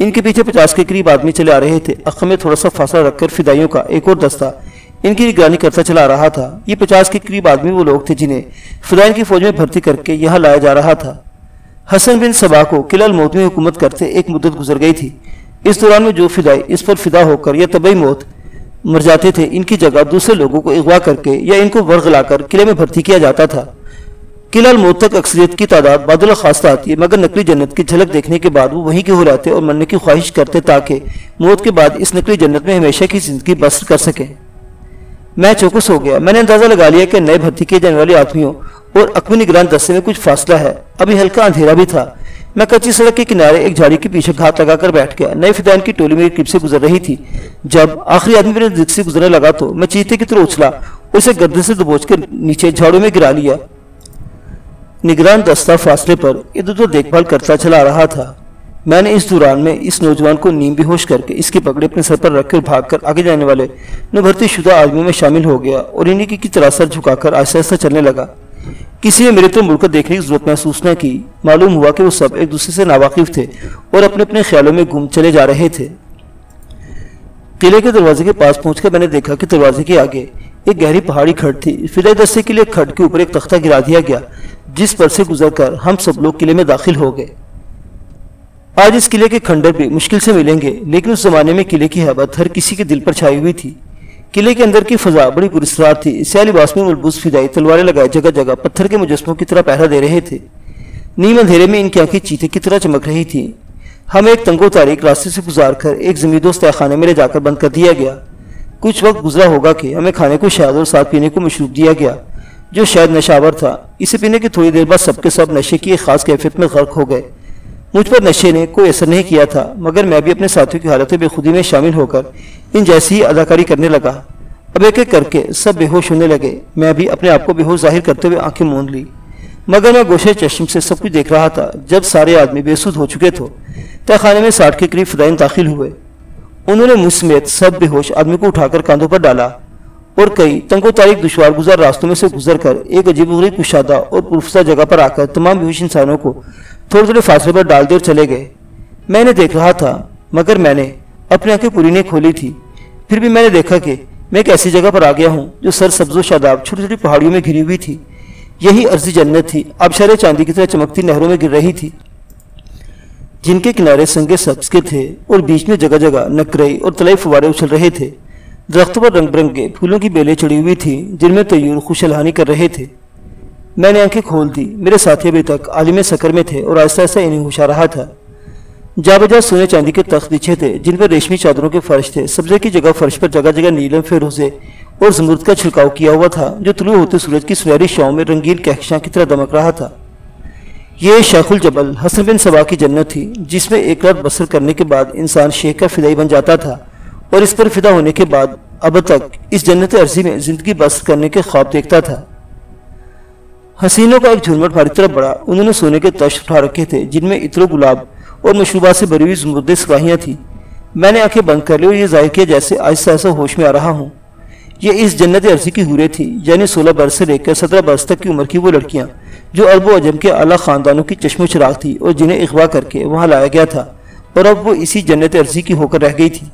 ان کے پیچھے 50 کے قریب آدمی چلے آ رہے تھے۔ عقب میں تھوڑا سا فاصلہ رکھ کر فدائیوں کا ایک اور دستہ ان کی نگرانی کرتا چلا آ رہا تھا۔ یہ 50 کے قریب آدمی وہ لوگ تھے جنہیں فدائین کی فوج میں بھرتی کر کے یہاں لایا جا رہا تھا۔ حسن بن صبا کو قلعہ الموت میں حکومت کرتے ایک مدت گزر گئی تھی۔ اس دوران میں جو فدائی اس پر فدا ہو کر یا طبعی موت مر جاتے تھے، ان کی جگہ دوسرے لوگوں کو اغوا کر کے یا ان کو ورغلا کر قلعے میں بھرتی کیا جاتا تھا۔ قلعہ الموت تک اکثریت کی تعداد بعد الخواستہ آتی ہے، مگر نقلی جنت کی جھلک دیکھنے کے بعد وہ وہیں کے ہو جاتے اور مرنے کی خواہش کرتے تاکہ موت کے بعد اس نقلی جنت میں ہمیشہ کی زندگی بسر کر سکیں۔ میں چوکس ہو گیا۔ میں نے اندازہ لگا لیا کہ نئے بھرتی کیے جانے والے آدمیوں اور عقبی نگران دستے میں کچھ فاصلہ ہے۔ ابھی ہلکا اندھیرا بھی تھا۔ میں کچی سڑک کے کنارے ایک جھاڑی کے پیچھے گھات لگا کر بیٹھ گیا۔ نئے فدائین کی ٹولی میری قریب سے گزر رہی تھی۔ جب آخری آدمی میرے نزدیک سے گزرنے لگا تو میں چیتے کی طرح اچھلا اور اسے گردن سے دبوچ کر نیچے جھاڑوں میں گرا لیا۔ نگران دستہ فاصلے پر ادھر ادھر دیکھ بھال کرتا چلا آ رہا تھا۔ میں نے اس دوران میں اس نوجوان کو نیم بے ہوش کر کے اس کی پگڑی اپنے سر پر رکھ کر بھاگ کر آگے جانے والے نبھرتی شدہ آدمیوں میں شامل ہو گیا اور انہیں کی طرح سر جھکا کر آہستہ آہستہ چلنے لگا۔ کسی نے میرے طرف مڑ کر دیکھنے کی ضرورت محسوس نہ کی۔ معلوم ہوا کہ وہ سب ایک دوسرے سے ناواقف تھے اور اپنے اپنے خیالوں میں گم چلے جا رہے تھے۔ قلعے کے دروازے کے پاس پہنچ کر میں نے دیکھا کہ دروازے کے آگے ایک گہری پہاڑی کھڈ تھی۔ فدائی دستے کے لیے کھڈ کے اوپر ایک تختہ گرا دیا گیا جس پر سے گزر کر ہم سب لوگ قلعے میں داخل ہو گئے۔ آج اس قلعے کے کھنڈر بھی مشکل سے ملیں گے، لیکن اس زمانے میں قلعے کی ہیبت ہر کسی کے دل پر چھائی ہوئی تھی۔ قلعے کے اندر کی فضا بڑی پراسرار تھی۔ سیاہ لباس میں ملبوس فدائی تلواریں لگائے جگہ جگہ پتھر کے مجسموں کی طرح پہرا دے رہے تھے۔ نیم اندھیرے میں ان کی آنکھیں چیتے کی طرح چمک رہی تھیں۔ ہمیں ایک تنگ و تاریک راستے سے گزار کر ایک زمیندوز تہہ خانے میں لے جا کر بند کر دیا گیا۔ کچھ وقت گزرا ہوگا کہ ہمیں کھانے کو شہد اور ساتھ پینے کو مشروب دیا گیا جو شاید نشاور تھا۔ اسے پینے کی تھوڑی دیر بعد سب کے سب نشے کی ایک خاص کیفیت میں غرق ہو گئے۔ مجھ پر نشے نے کوئی اثر نہیں کیا تھا، مگر میں بھی اپنے ساتھیوں کی حالت بے خودی میں شامل ہو کر ان جیسی ہی اداکاری کرنے لگا۔ اب ایک ایک کر کے سب بے ہوش ہونے لگے۔ میں بھی اپنے آپ کو بے ہوش ظاہر کرتے ہوئے آنکھیں موند لی، مگر میں گوشے چشم سے سب کچھ دیکھ رہا تھا۔ جب سارے آدمی بے سود ہو چکے تھے، تہہ خانے میں 60 کے قریب فدائین داخل ہوئے۔ انہوں نے مجھ سمیت سب بے ہوش آدمی کو اٹھا کر کاندھوں پر ڈالا اور کئی تنگ و تاریک دشوار گزار راستوں میں سے گزر کر ایک عجیب و غریب کشادہ اور پرفزا جگہ پر آ کر تمام بے ہوش انسانوں کو تھوڑے تھوڑے فاصلے پر ڈال دے اور چلے گئے۔ میں نے دیکھ رہا تھا، مگر میں نے اپنی آنکھیں پوری نہیں کھولی تھی۔ پھر بھی میں نے دیکھا کہ میں ایک ایسی جگہ پر آ گیا ہوں جو سر سبز و شاداب چھوٹی چھوٹی پہاڑیوں میں گھری ہوئی تھی۔ یہی ارضی جنت تھی، آبشاریں چاندی کی طرح چمکتی نہروں میں گر رہی تھی جن کے کنارے سنگے سبز کے تھے اور بیچ میں جگہ جگہ نکرئی اور طلائی فوارے اچھل رہے تھے۔ درختوں پر رنگ برنگے پھولوں کی بیلیں چڑھی ہوئی تھیں جن میں طیور خوش الحانی کر رہے تھے۔ میں نے آنکھیں کھول دی۔ میرے ساتھی ابھی تک عالم سکر میں تھے اور آہستہ آہستہ انہیں ہوش آ رہا تھا۔ جا بجا سونے چاندی کے تخت بچھے تھے جن پر ریشمی چادروں کے فرش تھے۔ سبزے کی جگہ فرش پر جگہ جگہ نیلم فیروزے اور زمرد کا چھڑکاؤ کیا ہوا تھا جو طلوع ہوتے سورج کی سنہری شعاؤں میں رنگین کہکشاں کی طرح دمک رہا تھا۔ یہ شیخ الجبل حسن بن صبا کی جنت تھی جس میں ایک رات بسر کرنے کے بعد انسان شیخ کا فدائی بن جاتا تھا اور اس پر فدا ہونے کے بعد اب تک اس جنت عرضی میں زندگی بسر کرنے کے خواب دیکھتا تھا۔ حسینوں کا ایک جھرمٹ ہماری طرف بڑھا۔ انہوں نے سونے کے تشت اٹھا رکھے تھے جن میں عطر و گلاب اور مشروبات سے بھری ہوئی زمردی سراہیاں تھیں۔ میں نے آنکھیں بند کر لی اور یہ ظاہر کیا جیسے آہستہ آہستہ ہوش میں آ رہا ہوں۔ یہ اس جنت عرضی کی حوریں تھیں، یعنی 16 برس سے لے کر 17 برس تک کی عمر کی وہ لڑکیاں جو عرب و عجم کے اعلیٰ خاندانوں کی چشم و چراغ تھی اور جنہیں اغوا کر کے وہاں لایا گیا تھا اور اب وہ اسی جنت عرضی کی ہو کر رہ گئی تھی۔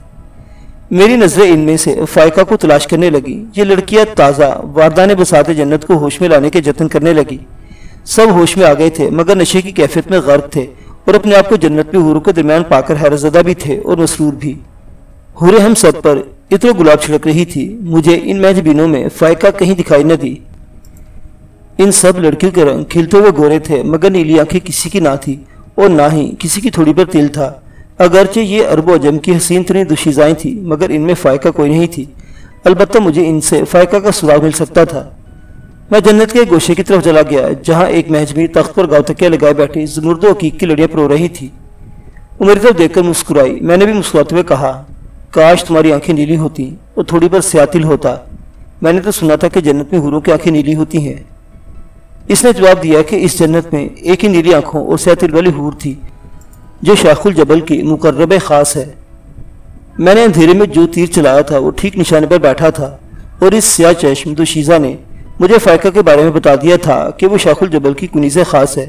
میری نظریں ان میں سے فائقہ کو تلاش کرنے لگی۔ یہ لڑکیاں تازہ واردان بساط جنت کو ہوش میں لانے کے جتن کرنے لگی۔ سب ہوش میں آ گئے تھے مگر نشے کی کیفیت میں غرق تھے اور اپنے آپ کو جنت میں حوروں کے درمیان پا کر حیرت زدہ بھی تھے اور مسرور بھی۔ حوریں ہم سب پر عطر و گلاب چھڑک رہی تھی۔ مجھے ان محجبینوں میں فائقہ کہیں دکھائی نہ دی۔ ان سب لڑکیوں کے رنگ کھلتے ہوئے گورے تھے مگر نیلی آنکھیں کسی کی نہ تھی اور نہ ہی کسی کی تھوڑی پر تل تھا۔ اگرچہ یہ عرب و عجم کی حسین ترین دوشیزائیں تھیں مگر ان میں فائقہ کوئی نہیں تھی۔ البتہ مجھے ان سے فائقہ کا سراغ مل سکتا تھا۔ میں جنت کے گوشے کی طرف چلا گیا جہاں ایک محجبی تخت پر گاؤ تکیہ لگائے بیٹھی زمرد و عقیق کی لڑیاں پرو رہی تھی۔ وہ میری طرف دیکھ کر مسکرائی۔ میں نے بھی مسکراتے ہوئے کہا، کاش تمہاری آنکھیں نیلی ہوتی اور تھوڑی پر سیاہ تل ہوتا۔ میں نے تو سنا تھا کہ جنت میں حوروں کی آنکھیں نیلی ہوتی ہیں۔ اس نے جواب دیا کہ اس جنت میں ایک ہی نیلی آنکھوں اور سیاہ تل والی حور تھی جو شیخ الجبل کی مقرب خاص ہے۔ میں نے اندھیرے میں جو تیر چلایا تھا وہ ٹھیک نشانے پر بیٹھا تھا اور اس سیاہ چشم دوشیزہ نے مجھے فائقہ کے بارے میں بتا دیا تھا کہ وہ شیخ الجبل کی کنیز خاص ہے۔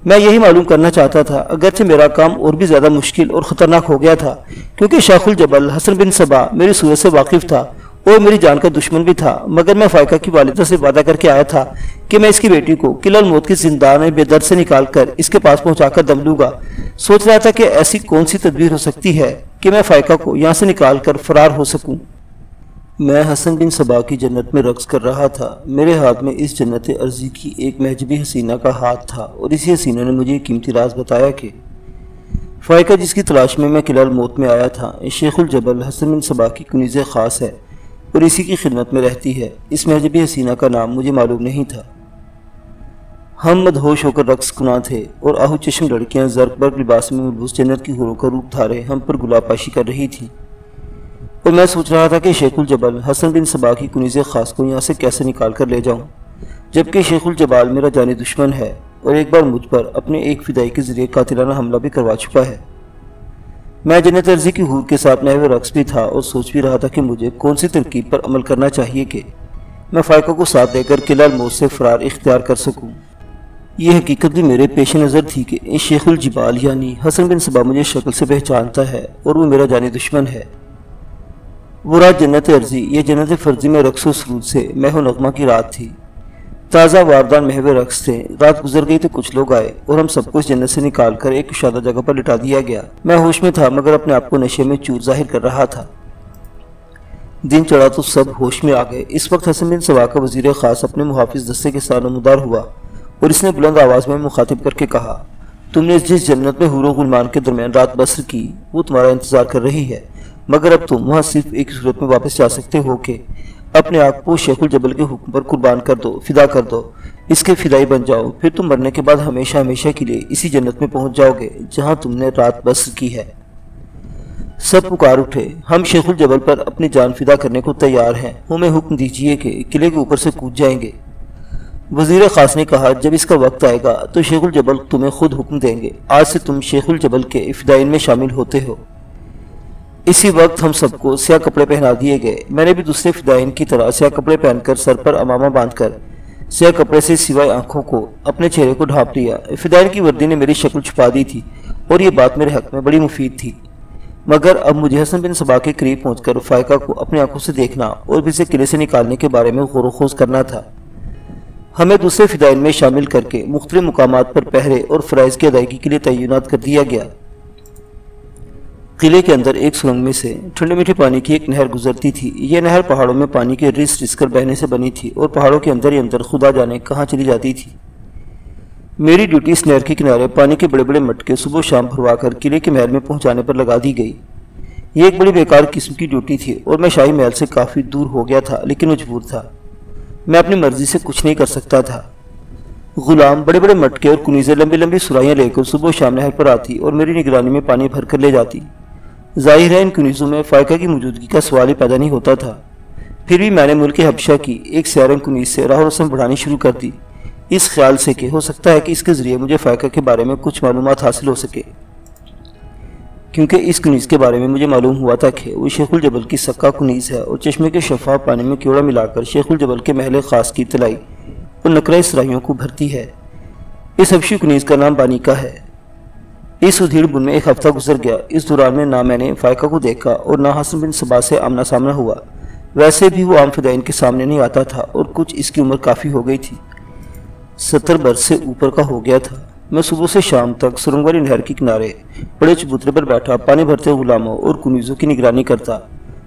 میں یہی معلوم کرنا چاہتا تھا، اگرچہ میرا کام اور بھی زیادہ مشکل اور خطرناک ہو گیا تھا، کیونکہ شیخ الجبل حسن بن صبا میری صورت سے واقف تھا اور میری جان کا دشمن بھی تھا، مگر میں فائقہ کی والدہ سے وعدہ کر کے آیا تھا کہ میں اس کی بیٹی کو قلعہ الموت کی زندان بے درد سے نکال کر اس کے پاس پہنچا کر دم لوں گا۔ سوچ رہا تھا کہ ایسی کون سی تدبیر ہو سکتی ہے کہ میں فائقہ کو یہاں سے نکال کر فرار ہو سکوں۔ میں حسن بن صبا کی جنت میں رقص کر رہا تھا، میرے ہاتھ میں اس جنت ارضی کی ایک محجبی حسینہ کا ہاتھ تھا، اور اسی حسینہ نے مجھے ایک قیمتی راز بتایا کہ فائقہ جس کی تلاش میں قلعہ الموت میں آیا تھا، شیخ الجبل حسن بن صبا کی کنیز خاص ہے اور اسی کی خدمت میں رہتی ہے۔ اس محجبی حسینہ کا نام مجھے معلوم نہیں تھا۔ ہم مدہوش ہو کر رقص کناں تھے اور آہو چشم لڑکیاں زرق برق لباس میں ملبوس جنت کی حوروں کا روپ دھارے ہم پر گلاب پاشی کر رہی تھیں، اور میں سوچ رہا تھا کہ شیخ الجبل حسن بن صبا کی کنیز خاص کو یہاں سے کیسے نکال کر لے جاؤں، جبکہ شیخ الجبال میرا جانی دشمن ہے اور ایک بار مجھ پر اپنے ایک فدائی کے ذریعے قاتلانہ حملہ بھی کروا چکا ہے۔ میں جنت ارضی کی حور کے ساتھ نحو رقص بھی تھا اور سوچ بھی رہا تھا کہ مجھے کون سی ترکیب پر عمل کرنا چاہیے کہ میں فائقہ کو ساتھ لے کر قلعہ الموت سے فرار اختیار کر سکوں۔ یہ حقیقت بھی میرے پیش نظر تھی کہ شیخ الجبال یعنی حسن بن صبا مجھے شکل سے پہچانتا ہے اور وہ میرا جانی دشمن ہے۔ وہ رات جنت ارضی یا جنت فرضی میں رقص و سرود سے مہ و نغمہ کی رات تھی۔ تازہ واردان محو رقص تھے۔ رات گزر گئی تو کچھ لوگ آئے اور ہم سب کو اس جنت سے نکال کر ایک کشادہ جگہ پر لٹا دیا گیا۔ میں ہوش میں تھا مگر اپنے آپ کو نشے میں چور ظاہر کر رہا تھا۔ دن چڑھا تو سب ہوش میں آ گئے۔ اس وقت حسن بن صبا کا وزیر خاص اپنے محافظ دستے کے ساتھ نمودار ہوا اور اس نے بلند آواز میں مخاطب کر کے کہا، تم نے جس جنت میں حور و غلمان کے درمیان رات بسر کی وہ تمہارا انتظار کر رہی ہے، مگر اب تم وہاں صرف ایک صورت میں واپس جا سکتے ہو کہ اپنے آپ کو شیخ الجبل کے حکم پر قربان کر دو، فدا کر دو، اس کے فدائی بن جاؤ، پھر تم مرنے کے بعد ہمیشہ ہمیشہ کے لیے اسی جنت میں پہنچ جاؤ گے جہاں تم نے رات بسر کی ہے۔ سب پکار اٹھے، ہم شیخ الجبل پر اپنی جان فدا کرنے کو تیار ہیں، ہمیں حکم دیجئے کہ قلعے کے اوپر سے کود جائیں گے۔ وزیر خاص نے کہا، جب اس کا وقت آئے گا تو شیخ الجبل تمہیں خود حکم دیں گے، آج سے تم شیخ الجبل کے فدائین میں شامل ہوتے ہو۔ اسی وقت ہم سب کو سیاہ کپڑے پہنا دیے گئے۔ میں نے بھی دوسرے فدائین کی طرح سیاہ کپڑے پہن کر سر پر امامہ باندھ کر سیاہ کپڑے سے سوائے آنکھوں کو اپنے چہرے کو ڈھانپ لیا۔ فدائین کی وردی نے میری شکل چھپا دی تھی اور یہ بات میرے حق میں بڑی مفید تھی، مگر اب مجھے حسن بن صبا کے قریب پہنچ کر فائقہ کو اپنی آنکھوں سے دیکھنا اور اسے قلعے سے نکالنے کے بارے میں غور و خوض کرنا تھا۔ ہمیں دوسرے فدائین میں شامل کر کے مختلف مقامات پر پہرے اور فرائض کی ادائیگی کے لیے تعینات کر دیا گیا۔ قلعے کے اندر ایک سرنگ میں سے ٹھنڈے میٹھے پانی کی ایک نہر گزرتی تھی۔ یہ نہر پہاڑوں میں پانی کے رس رس کر بہنے سے بنی تھی اور پہاڑوں کے اندر ہی اندر خدا جانے کہاں چلی جاتی تھی۔ میری ڈیوٹی اس نہر کے کنارے پانی کے بڑے بڑے مٹکے صبح و شام بھروا کر قلعے کے محل میں پہنچانے پر لگا دی گئی۔ یہ ایک بڑی بیکار قسم کی ڈیوٹی تھی اور میں شاہی محل سے کافی دور ہو گیا تھا، لیکن مجبور تھا، میں اپنی مرضی سے کچھ نہیں کر سکتا تھا۔ غلام بڑے بڑے مٹکے اور کنیزیں لمبی لمبی سرائیاں لے کر صبح و شام نہر پر آتی اور میری نگرانی میں پانی بھر کر لے جاتی۔ ظاہر ہے ان کنیزوں میں فائقہ کی موجودگی کا سوال ہی پیدا نہیں ہوتا تھا، پھر بھی میں نے ملک حبشہ کی ایک سیارنگ کنیز سے راہ و رسم بڑھانی شروع کر دی، اس خیال سے کہ ہو سکتا ہے کہ اس کے ذریعے مجھے فائقہ کے بارے میں کچھ معلومات حاصل ہو سکے، کیونکہ اس کنیز کے بارے میں مجھے معلوم ہوا تھا کہ وہ شیخ الجبل کی سکا کنیز ہے اور چشمے کے شفاف پانی میں کیوڑا ملا کر شیخ الجبل کے محل خاص کی طلائی اور نقرہ اسرائیوں کو بھرتی ہے۔ اس حبشی کنیز کا نام بانیکا ہے۔ اس ادھیڑ بن میں ایک ہفتہ گزر گیا۔ اس دوران میں نہ میں نے فائقہ کو دیکھا اور نہ حسن بن صبا سے آمنا سامنا ہوا۔ ویسے بھی وہ عام فدائین کے سامنے نہیں آتا تھا اور کچھ اس کی عمر کافی ہو گئی تھی، 70 برس سے اوپر کا ہو گیا تھا۔ میں صبح سے شام تک سرنگ والی نہر کے کنارے بڑے چبوترے پر بیٹھا پانی بھرتے غلاموں اور کنیزوں کی نگرانی کرتا۔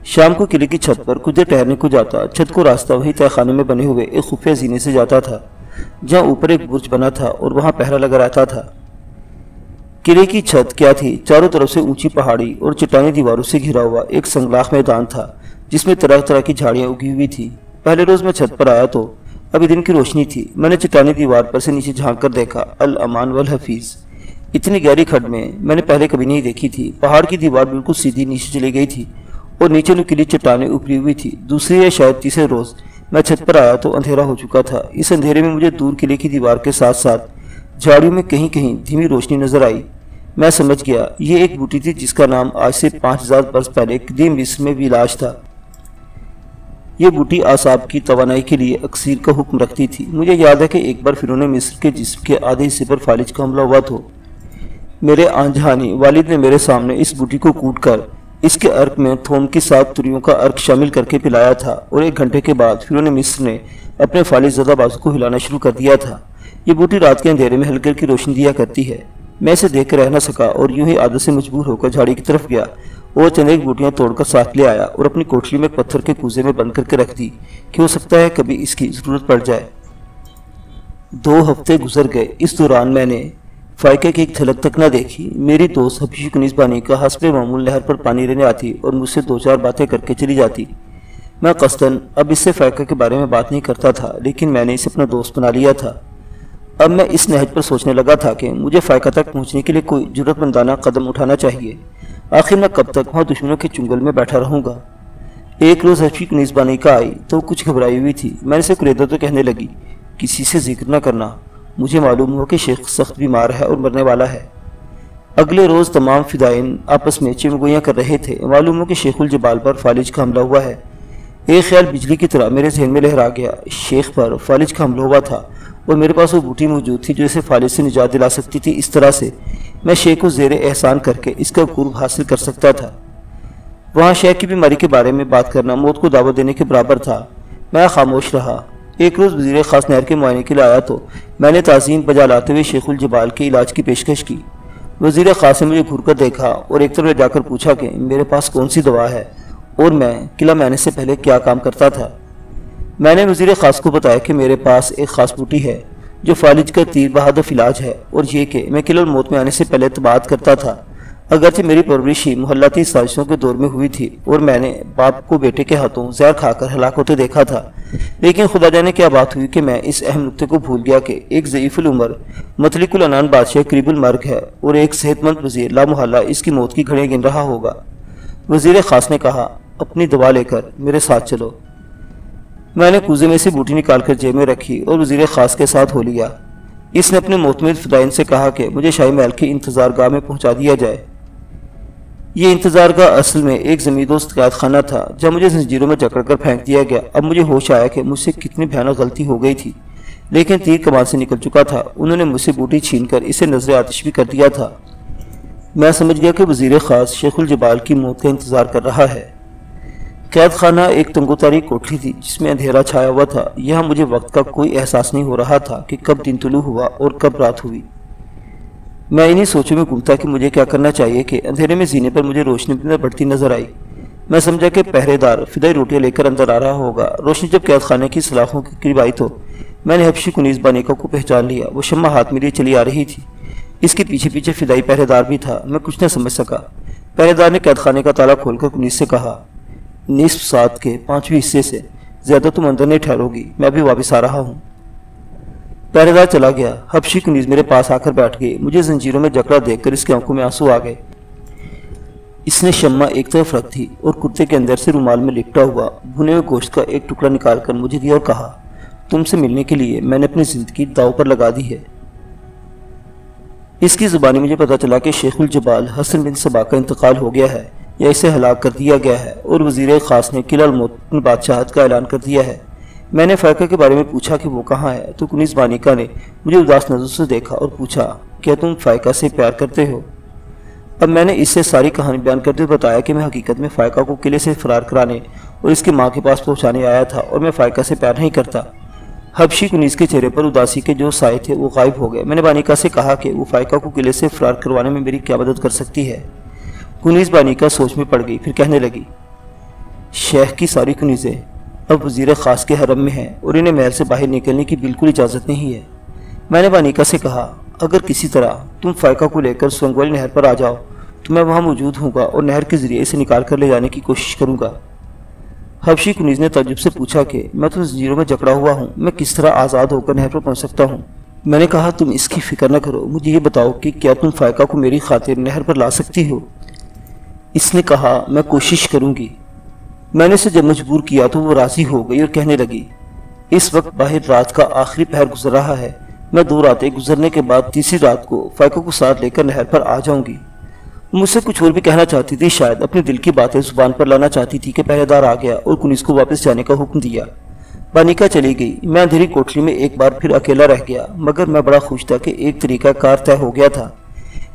شام کو قلعے کی چھت پر کچھ دیر ٹہلنے کو جاتا۔ چھت کو راستہ وہی تہہ خانے میں بنے ہوئے ایک خفیہ زینے سے جاتا تھا جہاں اوپر ایک برج بنا تھا اور وہاں پہرا لگا رہتا تھا۔ قلعے کی چھت کیا تھی، چاروں طرف سے اونچی پہاڑی اور چٹانی دیواروں سے گھرا ہوا ایک سنگلاخ میدان تھا جس میں طرح طرح کی جھاڑیاں اگی ہوئی تھی۔ پہلے روز میں چھت پر آیا تو ابھی دن کی روشنی تھی۔ میں نے چٹانی دیوار پر سے نیچے جھانک کر دیکھا، الامان والحفیظ، اتنی گہری کھڈ میں نے پہلے کبھی نہیں دیکھی تھی۔ پہاڑ کی دیوار بالکل سیدھی نیچے چلی گئی تھی اور نیچے نکلی چٹانیں ابھری ہوئی تھی۔ دوسری یا شاید تیسرے روز میں چھت پر آیا تو اندھیرا ہو چکا تھا۔ اس اندھیرے میں مجھے دور قلعے کی دیوار کے ساتھ ساتھ جھاڑیوں میں کہیں کہیں دھیمی روشنی نظر آئی۔ میں سمجھ گیا یہ ایک بوٹی تھی جس کا نام آج سے 5000 برس پہلے قدیم مصر میں ویلاج تھا۔ یہ بوٹی اعصاب کی توانائی کے لیے اکسیر کا حکم رکھتی تھی۔ مجھے یاد ہے کہ ایک بار فرعون مصر کے جسم کے آدھے حصے پر فالج کا حملہ ہوا تو میرے آن جہانی والد نے میرے سامنے اس بوٹی کو کوٹ کر اس کے عرق میں تھوم کی 7 تریوں کا عرق شامل کر کے پلایا تھا، اور 1 گھنٹے کے بعد فرعون مصر نے اپنے فالج زدہ بازو کو ہلانا شروع کر دیا تھا۔ یہ بوٹی رات کے اندھیرے میں ہلکی ہلکی روشنی دیا کرتی ہے۔ میں اسے دیکھ کر رہ نہ سکا اور یوں ہی عادت سے مجبور ہو کر جھاڑی کی طرف گیا اور چند ایک بوٹیاں توڑ کر ساتھ لے آیا اور اپنی کوٹھلی میں پتھر کے کوزے میں بند کر کے رکھ دی کہ ہو سکتا ہے کبھی اس کی ضرورت پڑ جائے۔ 2 ہفتے گزر گئے۔ اس دوران میں نے فائقہ کی ایک جھلک تک نہ دیکھی۔ میری دوست حبشی کنیز بانی کا حسب معمول نہر پر پانی لینے آتی اور مجھ سے 2-4 باتیں کر کے چلی جاتی۔ میں قصداً اب اس سے فائقہ کے بارے میں بات نہیں کرتا تھا، لیکن میں نے اسے اپنا دوست بنا لیا تھا۔ اب میں اس نہج پر سوچنے لگا تھا کہ مجھے فائقہ تک پہنچنے کے لیے کوئی جرأت مندانہ قدم اٹھانا چاہیے۔ آخر میں کب تک وہاں دشمنوں کے چنگل میں بیٹھا رہوں گا؟ ایک روز حبشی کنیز بانی کا آئی تو کچھ گھبرائی ہوئی تھی۔ میں نے اسے کریدا تو کہنے لگی، کسی سے ذکر نہ کرنا، مجھے معلوم ہوا کہ شیخ سخت بیمار ہے اور مرنے والا ہے۔ اگلے روز تمام فدائین آپس میں چمگویاں کر رہے تھے۔ معلوم ہوا کہ شیخ الجبال پر فالج کا حملہ ہوا ہے۔ ایک خیال بجلی کی طرح میرے ذہن میں لہرا گیا۔ شیخ پر فالج کا حملہ ہوا تھا اور میرے پاس وہ بوٹی موجود تھی جو اسے فالج سے نجات دلا سکتی تھی۔ اس طرح سے میں شیخ کو زیر احسان کر کے اس کا قرب حاصل کر سکتا تھا۔ وہاں شیخ کی بیماری کے بارے میں بات کرنا موت کو دعوت دینے کے برابر تھا۔ میں خاموش رہا۔ ایک روز وزیر خاص نہر کے معائنے کے لیے آیا تو میں نے تعظیم بجا لاتے ہوئے شیخ الجبال کے علاج کی پیشکش کی۔ وزیر خاص نے مجھے گھور کر دیکھا اور ایک طرف جا کر پوچھا کہ میرے پاس کون سی دوا ہے اور میں قلعہ میں آنے سے پہلے کیا کام کرتا تھا۔ میں نے وزیر خاص کو بتایا کہ میرے پاس ایک خاص بوٹی ہے جو فالج کا تیر بہادف علاج ہے، اور یہ کہ میں قلعہ الموت میں آنے سے پہلے تبعات کرتا تھا۔ اگرچہ میری پرورش ہی محلاتی سازشوں کے دور میں ہوئی تھی اور میں نے باپ کو بیٹے کے ہاتھوں زہر کھا کر ہلاک ہوتے دیکھا تھا، لیکن خدا جانے کیا بات ہوئی کہ میں اس اہم نکتے کو بھول گیا کہ ایک ضعیف العمر مطلق العنان بادشاہ قریب المرگ ہے اور ایک صحت مند وزیر لامحالہ اس کی موت کی گھڑیاں گن رہا ہوگا۔ وزیر خاص نے کہا، اپنی دوا لے کر میرے ساتھ چلو۔ میں نے کوزے میں سے بوٹی نکال کر جیب میں رکھی اور وزیر خاص کے ساتھ ہو لیا۔ اس نے اپنے معتمد فدائین سے کہا کہ مجھے شاہی محل کی انتظار گاہ میں پہنچا دیا جائے۔ یہ انتظار گاہ اصل میں ایک زمیندوست قید خانہ تھا جہاں مجھے زنجیروں میں جکڑ کر پھینک دیا گیا۔ اب مجھے ہوش آیا کہ مجھ سے کتنی بھیانک غلطی ہو گئی تھی، لیکن تیر کمان سے نکل چکا تھا۔ انہوں نے مجھ سے بوٹی چھین کر اسے نظر آتش بھی کر دیا تھا۔ میں سمجھ گیا کہ وزیر خاص شیخ الجبال کی موت کا انتظار کر رہا ہے۔ قید خانہ ایک تنگو تاریک کوٹھی تھی جس میں اندھیرا چھایا ہوا تھا۔ یہاں مجھے وقت کا کوئی احساس نہیں ہو رہا تھا کہ کب دن طلوع ہوا اور کب رات ہوئی۔ میں انہی سوچوں میں گھومتا کہ مجھے کیا کرنا چاہیے کہ اندھیرے میں زینے پر مجھے روشنی بڑھتی نظر آئی۔ میں سمجھا کہ پہرے دار فدائی روٹیاں لے کر اندر آ رہا ہوگا۔ روشنی جب قید خانے کی سلاخوں کے قریب آئی تو میں نے حبشی کنیز بانیکا کو پہچان لیا۔ وہ شمع ہاتھ میں لیے چلی آ رہی تھی۔ اس کے پیچھے پیچھے فدائی پہرے دار بھی تھا۔ میں کچھ نہ سمجھ سکا۔ پہرے دار نے قید خانے کا تالا کھول کر کنیز سے کہا، نصف سات کے 5ویں حصے سے زیادہ تم اندر نہیں ٹھہرو گی، میں ابھی واپس آ رہا ہوں۔ پہرے دار چلا گیا۔ حبشی کنیز میرے پاس آ کر بیٹھ گئی۔ مجھے زنجیروں میں جکڑا دیکھ کر اس کی آنکھوں میں آنسو آ گئے۔ اس نے شمع ایک طرف رکھ دی اور کرتے کے اندر سے رومال میں لپٹا ہوا بھنے ہوئے گوشت کا ایک ٹکڑا نکال کر مجھے دیا اور کہا، تم سے ملنے کے لیے میں نے اپنی زندگی داؤ پر لگا دی ہے۔ اس کی زبانی مجھے پتا چلا کہ شیخ الجبال حسن بن صبا کا انتقال ہو گیا ہے یا اسے ہلاک کر دیا گیا ہے اور وزیر خاص نے قلعہ الموت میں بادشاہت کا اعلان کر دیا ہے۔ میں نے فائقہ کے بارے میں پوچھا کہ وہ کہاں ہے تو کنیز بانیکا نے مجھے اداس نظر سے دیکھا اور پوچھا، کیا تم فائقہ سے پیار کرتے ہو؟ اب میں نے اس سے ساری کہانی بیان کرتے ہوئے بتایا کہ میں حقیقت میں فائقہ کو قلعے سے فرار کرانے اور اس کی ماں کے پاس پہنچانے آیا تھا اور میں فائقہ سے پیار نہیں کرتا۔ حبشی کنیز کے چہرے پر اداسی کے جو سائے تھے وہ غائب ہو گئے۔ میں نے بانیکا سے کہا کہ وہ فائقہ کو قلعے سے فرار کروانے میں میری کیا مدد کر سکتی ہے۔ کنیز بانیکا سوچ میں پڑ گئی، پھر کہنے لگی، شیخ کی ساری کنیزیں اب وزیر خاص کے حرم میں ہیں اور انہیں محل سے باہر نکلنے کی بالکل اجازت نہیں ہے۔ میں نے بانیکا سے کہا، اگر کسی طرح تم فائقہ کو لے کر سونگ والی نہر پر آ جاؤ تو میں وہاں موجود ہوں گا اور نہر کے ذریعے اسے نکال کر لے جانے کی کوشش کروں گا۔ حبشی کنیز نے تعجب سے پوچھا کہ میں تو زنجیروں میں جکڑا ہوا ہوں، میں کس طرح آزاد ہو کر نہر پر پہنچ سکتا ہوں؟ میں نے کہا، تم اس کی فکر نہ کرو، مجھے یہ بتاؤ کہ کیا تم فائقہ کو میری خاطر نہر پر لا سکتی ہو؟ اس نے کہا، میں کوشش کروں گی۔ میں نے اسے جب مجبور کیا تو وہ راضی ہو گئی اور کہنے لگی، اس وقت باہر رات کا آخری پہر گزر رہا ہے، میں 2 راتیں گزرنے کے بعد تیسری رات کو فائقہ کو ساتھ لے کر نہر پر آ جاؤں گی۔ مجھ سے کچھ اور بھی کہنا چاہتی تھی، شاید اپنے دل کی باتیں زبان پر لانا چاہتی تھی کہ پہرے دار آ گیا اور کنیز کو واپس جانے کا حکم دیا۔ بانیکا چلی گئی۔ میں اندھیری کوٹری میں ایک بار پھر اکیلا رہ گیا، مگر میں بڑا خوش تھا کہ ایک طریقہ کار طے ہو گیا تھا۔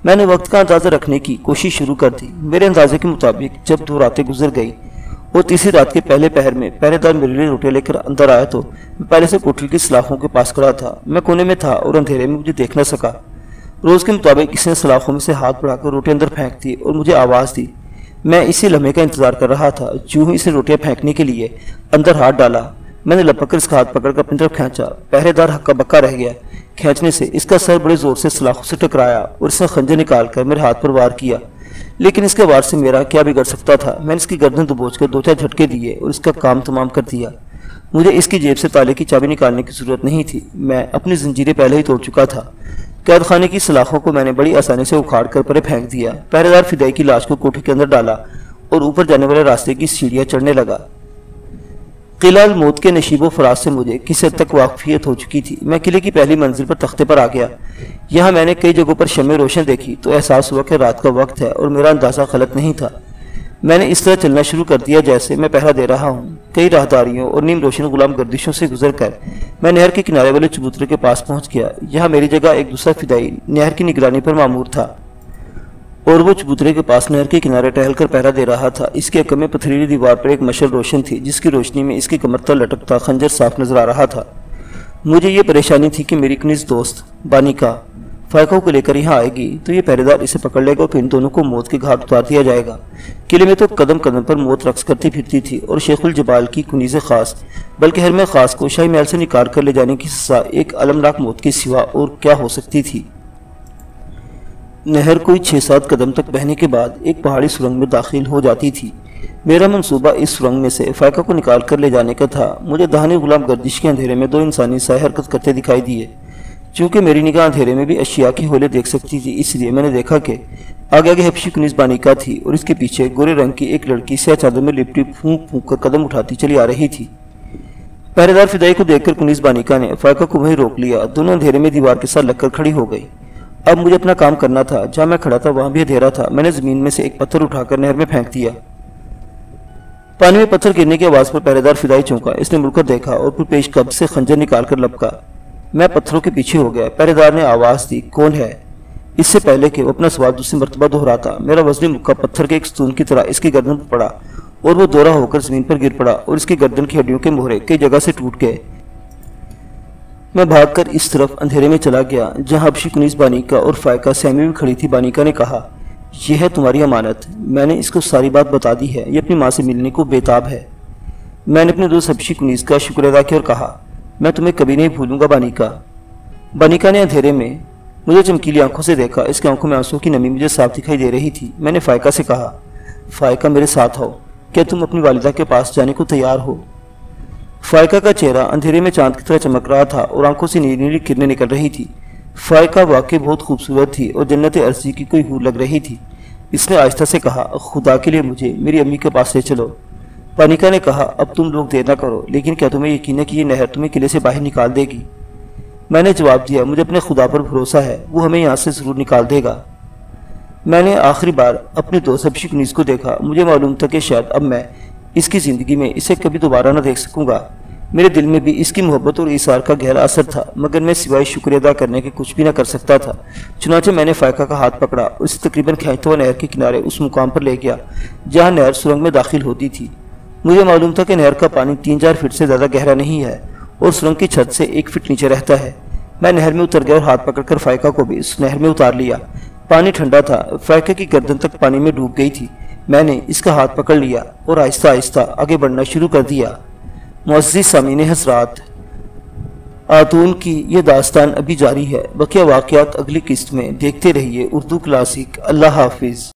میں نے وقت کا اندازہ رکھنے کی کوشش شروع کر دی۔ میرے اندازے کے مطابق جب 2 راتیں گزر گئی اور تیسری رات کے پہلے پہر میں پہرے دار میرے لیے روٹیاں لے کر اندر آیا تو میں پہلے سے کوٹری کی سلاخوں کے پاس کھڑا تھا۔ میں کونے میں تھا اور اندھیرے میں مجھے دیکھ نہ سکا۔ روز کے مطابق اس نے سلاخوں میں سے ہاتھ بڑھا کر روٹی اندر پھینک دی اور مجھے آواز دی۔ میں اسی لمحے کا انتظار کر رہا تھا۔ جو ہی اسے روٹیاں پھینکنے کے لیے اندر ہاتھ ڈالا، میں نے لپک کر اس کا ہاتھ پکڑ کر اپنی طرف کھینچا۔ پہرے دار ہکا بکا رہ گیا۔ کھینچنے سے اس کا سر بڑے زور سے سلاخوں سے ٹکرایا اور اس نے خنجر نکال کر میرے ہاتھ پر وار کیا، لیکن اس کے وار سے میرا کیا بگڑ سکتا تھا۔ میں نے اس کی گردن دبوچ کر 2-4 جھٹکے دیے اور اس کا کام تمام کر دیا۔ مجھے اس کی جیب سے تالے کی چابی نکالنے کی ضرورت نہیں تھی، میں اپنی زنجیریں پہلے ہی توڑ چکا تھا۔ قید خانے کی سلاخوں کو میں نے بڑی آسانی سے اکھاڑ کر پرے پھینک دیا۔ پہرے دار فدائی کی لاش کو کوٹھی کے اندر ڈالا اور اوپر جانے والے راستے کی سیڑھیاں چڑھنے لگا۔ قلعہ الموت کے نشیب و فراز سے مجھے کسی حد تک واقفیت ہو چکی تھی۔ میں قلعے کی پہلی منزل پر تختے پر آ گیا۔ یہاں میں نے کئی جگہوں پر شمع روشن دیکھی تو احساس ہوا کہ رات کا وقت ہے اور میرا اندازہ غلط نہیں تھا۔ میں نے اس طرح چلنا شروع کر دیا جیسے میں پہرا دے رہا ہوں۔ کئی راہداریوں اور نیم روشن غلام گردشوں سے گزر کر میں نہر کے کنارے والے چبوترے کے پاس پہنچ گیا۔ یہاں میری جگہ ایک دوسرا فدائی نہر کی نگرانی پر مامور تھا اور وہ چبوترے کے پاس نہر کے کنارے ٹہل کر پہرا دے رہا تھا۔ اس کے عقب میں پتھریلی دیوار پر ایک مشعل روشن تھی جس کی روشنی میں اس کی کمر تل لٹکتا خنجر صاف نظر آ رہا تھا۔ مجھے یہ پریشانی تھی کہ میری کنیز دوست بانیکا فائقہ کو لے کر یہاں آئے گی تو یہ پہرے دار اسے پکڑ لے گا اور پھر ان دونوں کو موت کے گھاٹ اتار دیا جائے گا۔ قلعے میں تو قدم قدم پر موت رقص کرتی پھرتی تھی اور شیخ الجبال کی کنیز خاص بلکہ حرم خاص کو شاہی محل سے نکال کر لے جانے کی سزا ایک المناک موت کے سوا اور کیا ہو سکتی تھی۔ نہر کوئی 6-7 قدم تک بہنے کے بعد ایک پہاڑی سرنگ میں داخل ہو جاتی تھی۔ میرا منصوبہ اس سرنگ میں سے فائقہ کو نکال کر لے جانے کا تھا۔ مجھے دہانے غلام گردش کے اندھیرے میں 2 انسانی سائے حرکت کرتے دکھائی دیے۔ چونکہ میری نگاہ اندھیرے میں بھی اشیاء کی حولیں دیکھ سکتی تھی، اس لیے میں نے دیکھا کہ آگے آگے حبشی کنیز بانیکا تھی اور اس کے پیچھے گورے رنگ کی ایک لڑکی سیاہ چادر میں لپٹی پھونک پھونک کر قدم اٹھاتی چلی آ رہی تھی۔ پہرے دار فدائی کو دیکھ کر کنیز بانیکا نے فائقہ کو وہیں روک لیا۔ دونوں اندھیرے میں دیوار کے ساتھ لگ کر کھڑی ہو گئی۔ اب مجھے اپنا کام کرنا تھا۔ جہاں میں کھڑا تھا وہاں بھی اندھیرا تھا۔ میں نے زمین میں سے ایک پتھر اٹھا کر نہر میں پھینک دیا۔ پانی میں پتھر گرنے کی آواز پر پہرے دار فدائی چونکا۔ اس نے مڑ کر دیکھا اور پھر پیش قبض سے خنجر نکال کر لپکا۔ میں پتھروں کے پیچھے ہو گیا۔ پہرے دار نے آواز دی، کون ہے؟ اس سے پہلے کہ وہ اپنا سوال دوسری مرتبہ دہراتا، میرا وزنی مکہ پتھر کے ایک ستون کی طرح اس کی گردن پر پڑا اور وہ دورہ ہو کر زمین پر گر پڑا اور اس کی گردن کی ہڈیوں کے مہرے کئی جگہ سے ٹوٹ گئے۔ میں بھاگ کر اس طرف اندھیرے میں چلا گیا جہاں حبشی کنیز بانیکا اور فائقہ سہمی میں کھڑی تھی۔ بانیکا نے کہا، یہ ہے تمہاری امانت۔ میں نے اس کو ساری بات بتا دی ہے۔ یہ اپنی ماں سے ملنے کو بے تاب ہے۔ میں نے اپنے دوست حبشی کنیز کا شکر ادا کیا اور کہا، میں تمہیں کبھی نہیں بھولوں گا بانیکا۔ بانیکا نے اندھیرے میں مجھے چمکیلی آنکھوں سے دیکھا۔ اس کی آنکھوں میں آنسوں کی نمی مجھے صاف دکھائی دے رہی تھی۔ میں نے فائقہ سے کہا، فائقہ میرے ساتھ آؤ، کیا تم اپنی والدہ کے پاس جانے کو تیار ہو؟ فائقہ کا چہرہ اندھیرے میں چاند کی طرح چمک رہا تھا اور آنکھوں سے نیلی نیلی کرنیں نکل رہی تھی۔ فائقہ واقعی بہت خوبصورت تھی اور جنت عرضی کی کوئی حور لگ رہی تھی۔ اس نے آہستہ سے کہا، خدا کے لیے مجھے میری امی کے پاس لے چلو۔ بانیکا نے کہا، اب تم لوگ دیر نہ کرو، لیکن کیا تمہیں یقین ہے کہ یہ نہر تمہیں قلعے سے باہر نکال دے گی؟ میں نے جواب دیا، مجھے اپنے خدا پر بھروسہ ہے، وہ ہمیں یہاں سے ضرور نکال دے گا۔ میں نے آخری بار اپنے دوست حبشی کنیز کو دیکھا۔ مجھے معلوم تھا کہ شاید اب میں اس کی زندگی میں اسے کبھی دوبارہ نہ دیکھ سکوں گا۔ میرے دل میں بھی اس کی محبت اور ایثار کا گہرا اثر تھا، مگر میں سوائے شکر ادا کرنے کے کچھ بھی نہ کر سکتا تھا۔ چنانچہ میں نے فائقہ کا ہاتھ پکڑا اور اسے تقریباً کھینچتا ہوا نہر کے کنارے اس مقام پر لے گیا جہاں نہر سرنگ میں داخل ہوتی تھی۔ مجھے معلوم تھا کہ نہر کا پانی 3-4 فٹ سے زیادہ گہرا نہیں ہے اور سرنگ کی چھت سے 1 فٹ نیچے رہتا ہے۔ میں نہر میں اتر گیا اور ہاتھ پکڑ کر فائقہ کو بھی اس نہر میں اتار لیا۔ پانی ٹھنڈا تھا، فائقہ کی گردن تک پانی میں ڈوب گئی تھی۔ میں نے اس کا ہاتھ پکڑ لیا اور آہستہ آہستہ آگے بڑھنا شروع کر دیا۔ معزز سامعین حضرات، آتون کی یہ داستان ابھی جاری ہے۔ بقیہ واقعات اگلی قسط میں دیکھتے رہیے اردو کلاسک۔ اللہ حافظ۔